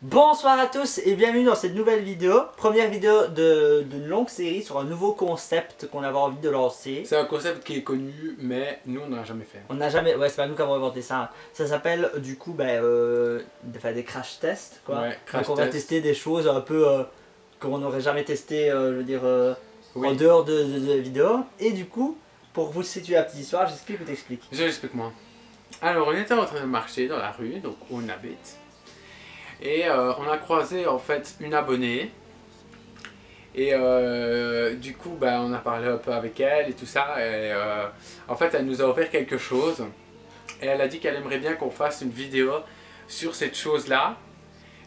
Bonsoir à tous et bienvenue dans cette nouvelle vidéo. Première vidéo d'une longue série sur un nouveau concept qu'on avait envie de lancer. C'est un concept qui est connu, mais nous on n'a jamais fait. On n'a jamais, ouais, c'est pas nous qui avons inventé ça. Ça s'appelle du coup des crash tests quoi. Ouais, crash Donc on va test. tester des choses un peu qu'on n'aurait jamais testé, je veux dire, Oui. en dehors de la vidéo. Et du coup, pour vous situer la petite histoire, j'explique ou t'expliques. Je l'explique moi. Alors on était en train de marcher dans la rue, donc où on habite. Et on a croisé en fait une abonnée. Et du coup on a parlé un peu avec elle et tout ça. Et en fait elle nous a offert quelque chose. Et elle a dit qu'elle aimerait bien qu'on fasse une vidéo sur cette chose-là.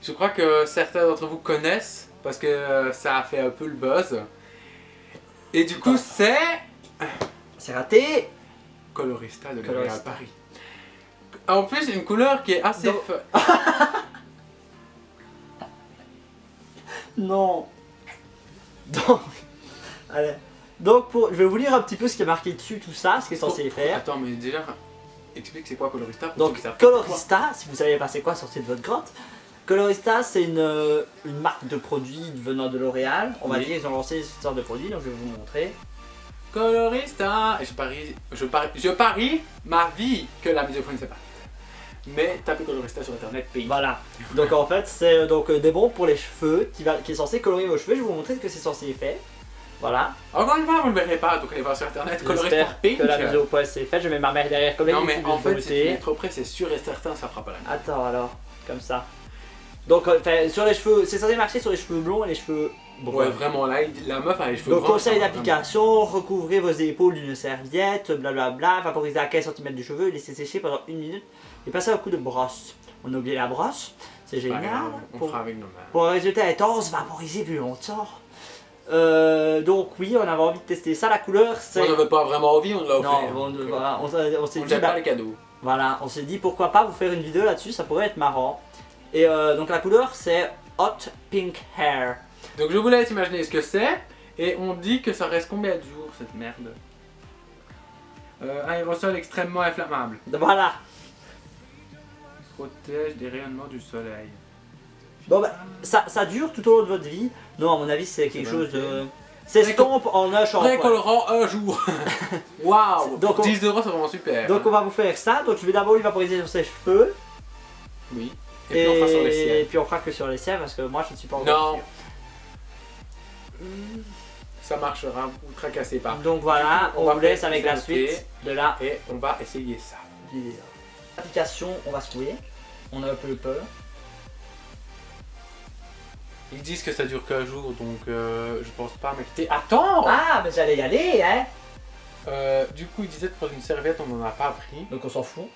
Je crois que certains d'entre vous connaissent parce que ça a fait un peu le buzz. Et du coup c'est C'est raté. Colorista de Colorista. L'Oréal Paris. En plus une couleur qui est assez Donc- Non. Donc, allez. Donc je vais vous lire un petit peu ce qui est marqué dessus, tout ça, ce qui est censé faire. Attends, mais déjà, explique c'est quoi Colorista pour Donc ceux qui savent pas Colorista, si vous savez pas c'est quoi, sortez de votre grotte. Colorista, c'est une marque de produits venant de L'Oréal. On va Oui. dire ils ont lancé cette sorte de produit, donc je vais vous montrer. Colorista. Et je parie ma vie que la misophone c'est pas. Mais tapez Colorista sur internet, pays. Voilà. Donc en fait, c'est des bons pour les cheveux qui est censé colorer vos cheveux. Je vais vous montrer ce que c'est censé faire. Voilà. Encore une fois, vous ne le verrez pas, donc allez voir sur internet. Colorista J'espère pink. que la mise au point c'est fait. Je mets ma mère derrière comme Non, elle mais dit, en je fait, vais si tu voter. es trop près, c'est sûr et certain, ça fera pas la même. Attends alors, comme ça. Donc sur les cheveux, c'est censé marcher sur les cheveux blonds et les cheveux bruns. Ouais, vraiment, là, la meuf a les cheveux Donc grands, conseil ça va, d'application, recouvrez vos épaules d'une serviette, blablabla, vaporisez à 15 cm du cheveu, laissez sécher pendant 1 minute et passez un coup de brosse. On a oublié la brosse, c'est vraiment. génial. On Pour, fera avec nos mains. pour un résultat intense, vaporisez plus longtemps. Donc oui, on avait envie de tester ça, la couleur c'est... On n'avait pas vraiment envie, on l'a offert. Non, donc, voilà, on s'est on dit, jette bah, pas les cadeaux. voilà, on s'est dit pourquoi pas vous faire une vidéo là-dessus, ça pourrait être marrant. Et donc la couleur c'est Hot Pink Hair. Donc je vous laisse imaginer ce que c'est. Et on dit que ça reste combien de jours cette merde? Un aérosol extrêmement inflammable. Voilà. Protège des rayonnements du soleil. Bon bah, ça dure tout au long de votre vie. Non, à mon avis, c'est quelque C'est chose bon, de... S'estompe en un shampoing. Récollerant un jour. Waouh. Donc, Pour 10 € c'est vraiment super. Donc on va vous faire ça. Donc je vais d'abord lui vaporiser sur ses cheveux. Oui. Et puis on fera sur les Et siennes. puis on fera que sur les siens parce que moi je ne suis pas Non. encore sûr. Ça marchera, vous tracassez pas. Donc voilà, Du coup, on va vous laisse faire avec la noter suite de la Et on va essayer ça. vidéo. L'application, on va secouer. On a un peu peur. Ils disent que ça dure qu'un jour, donc je pense pas. Mais attends. Ah, mais j'allais y aller, hein. Du coup, ils disaient de prendre une serviette, on n'en a pas pris. Donc on s'en fout.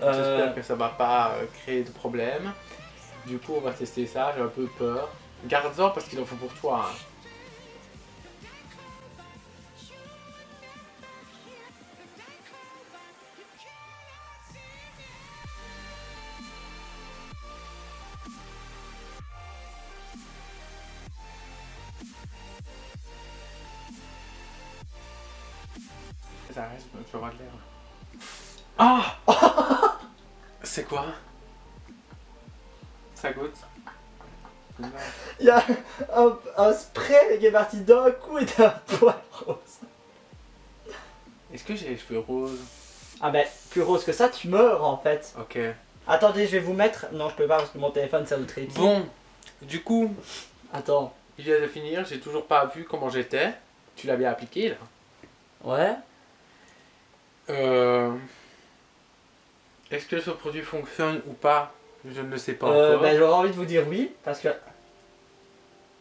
J'espère que ça va pas créer de problème. Du coup, on va tester ça, j'ai un peu peur. Garde-en parce qu'il en faut pour toi. Hein. Ça reste, tu vas avoir de l'air. Ah. C'est quoi? Ça goûte? Il y a un spray qui est parti d'un coup et d'un poil rose. Est-ce que j'ai les cheveux roses? Ah ben, plus rose que ça, tu meurs en fait. Ok. Attendez, je vais vous mettre... Non, je peux pas parce que mon téléphone sert de trépied. Bon, du coup, Attends. il vient de finir, j'ai toujours pas vu comment j'étais. Tu l'as bien appliqué là? Ouais. Est-ce que ce produit fonctionne ou pas? Je ne le sais pas encore. Ben, j'aurais envie de vous dire oui, parce que...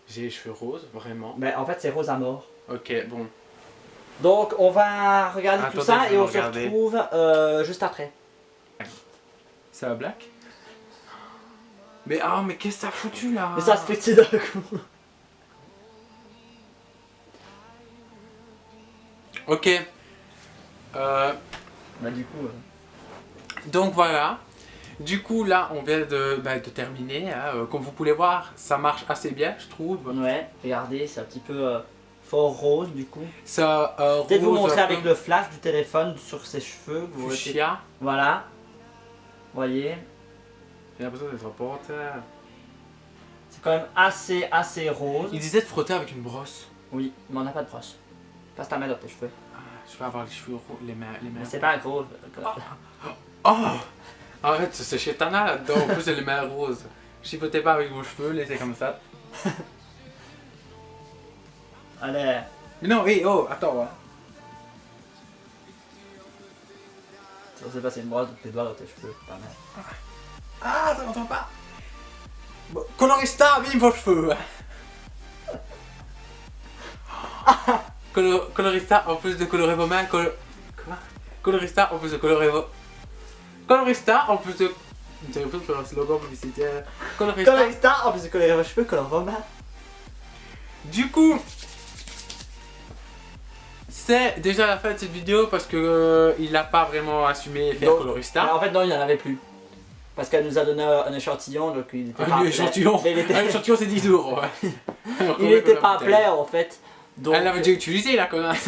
J'ai les cheveux roses, vraiment. Ben, en fait, c'est rose à mort. Ok, bon. Donc, on va regarder tout Attendez, ça je vais et on se regarder. retrouve juste après. C'est un black? Mais ah, mais qu'est-ce que t'as foutu là? Mais ça se fait tirer d'un coup. Ok. Bah, du coup... Donc voilà. Du coup là, on vient de terminer. Hein. Comme vous pouvez voir, ça marche assez bien, je trouve. Ouais, regardez, c'est un petit peu fort rose du coup. Ça Peut-être vous rose montrer un avec peu le flash du téléphone sur ses cheveux. Vous mettez- fuchsia. Voilà. Voyez. J'ai l'impression d'être un panthère. C'est quand même assez rose. Il disait de frotter avec une brosse. Oui, mais on n'a pas de brosse. Passe ta main dans tes cheveux. Ah, je vais avoir les cheveux les mains. Mais c'est pas gros. Oh, arrête, c'est chétana là-dedans. En plus, c'est les mains roses. Chipotez pas avec vos cheveux, laissez comme ça. Allez. Mais non, hé, oh, attends. Hein. Ça s'est passé une brosse de tes doigts dans tes cheveux. Pas mal. Ah, ça m'entend pas. Bon, colorista, bim vos cheveux. Colorista, en plus de colorer vos mains, Quoi? Colorista, en plus de colorer vos... Colorista, en plus de... J'ai l'impression de faire un slogan publicitaire. Colorista, en plus de colorer vos cheveux, colore vos mains. Du coup, c'est déjà la fin de cette vidéo parce que il n'a pas vraiment assumé faire Donc, colorista. En fait, non, il n'y en avait plus. Parce qu'elle nous a donné un échantillon, donc il était pas Un plein. échantillon. Mais il était, Un échantillon, c'est 10 euros. Ouais. il était pas plein en fait. Donc, Elle l'avait déjà utilisé, la connasse.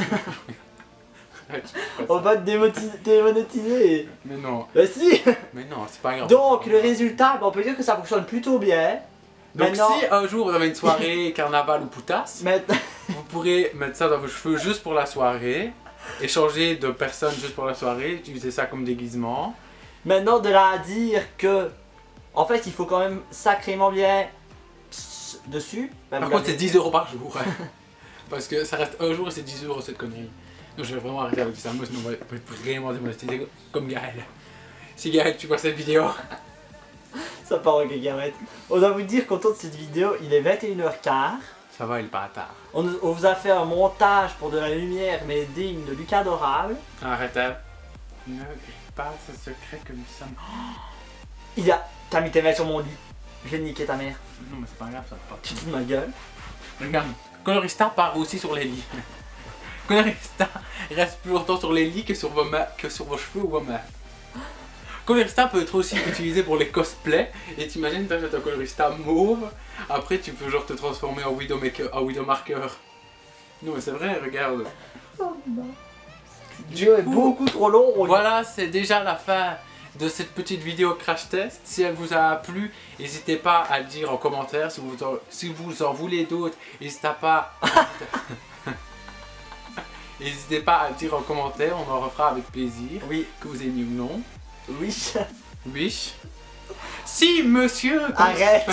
on va te démonétiser. Mais non, Bah si. mais non, c'est pas grave. Donc le résultat, on peut dire que ça fonctionne plutôt bien. Donc Maintenant- si un jour vous avez une soirée carnaval ou poutasse, Maintenant, vous pourrez mettre ça dans vos cheveux juste pour la soirée, et changer de personne juste pour la soirée, utiliser ça comme déguisement. maintenant de là à dire que, en fait, il faut quand même sacrément bien dessus. Ben, Par vous contre, c'est l'avez- 10 euros par jour. Ouais. Parce que ça reste un jour et c'est 10 euros cette connerie. Donc je vais vraiment arrêter avec ça, moi sinon on va être vraiment démonétisé comme Gaël. Si Gaël, tu vois cette vidéo, Ça part en cacahuète. On doit vous dire qu'au tour de cette vidéo, il est 21h15. ça va, il est pas tard. On vous a fait un montage pour de la lumière, mais digne de Lucas Adorable. Arrête, hein. Ne grille pas ce secret que nous sommes. Il a. T'as mis tes mains sur mon lit. Je vais niquer ta mère. Non, mais c'est pas grave, ça va pas. Tu te fous de ma gueule. Regarde, Colorista part aussi sur les lits. Colorista reste plus longtemps sur les lits que sur vos mains, que sur vos cheveux ou vos mains. Colorista peut être aussi utilisé pour les cosplays. Et t'imagines, t'achètes un Colorista mauve. Après, tu peux genre te transformer en Widowmaker. Non, mais c'est vrai, regarde. Dieu est beaucoup trop long. Voilà, c'est déjà la fin de cette petite vidéo crash test. Si elle vous a plu, n'hésitez pas à le dire en commentaire. Si vous en voulez d'autres, n'hésitez pas. N'hésitez pas à le dire en commentaire, on en refera avec plaisir. Oui. Que vous aimiez ou non. Oui. Oui. Si, monsieur. Arrête.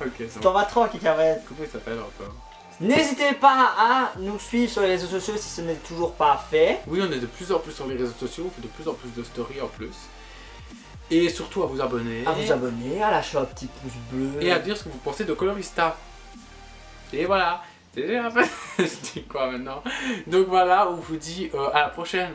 Ok, c'est T'en bon. vas trop, cacahuète. Comment il s'appelle encore? N'hésitez pas à nous suivre sur les réseaux sociaux si ce n'est toujours pas fait. Oui, on est de plus en plus sur les réseaux sociaux, on fait de plus en plus de stories en plus. Et surtout à vous abonner. À vous abonner, à lâcher un petit pouce bleu. Et à dire ce que vous pensez de Colorista. Et voilà, c'est déjà la fin. Je dis quoi maintenant? Donc voilà, on vous dit à la prochaine.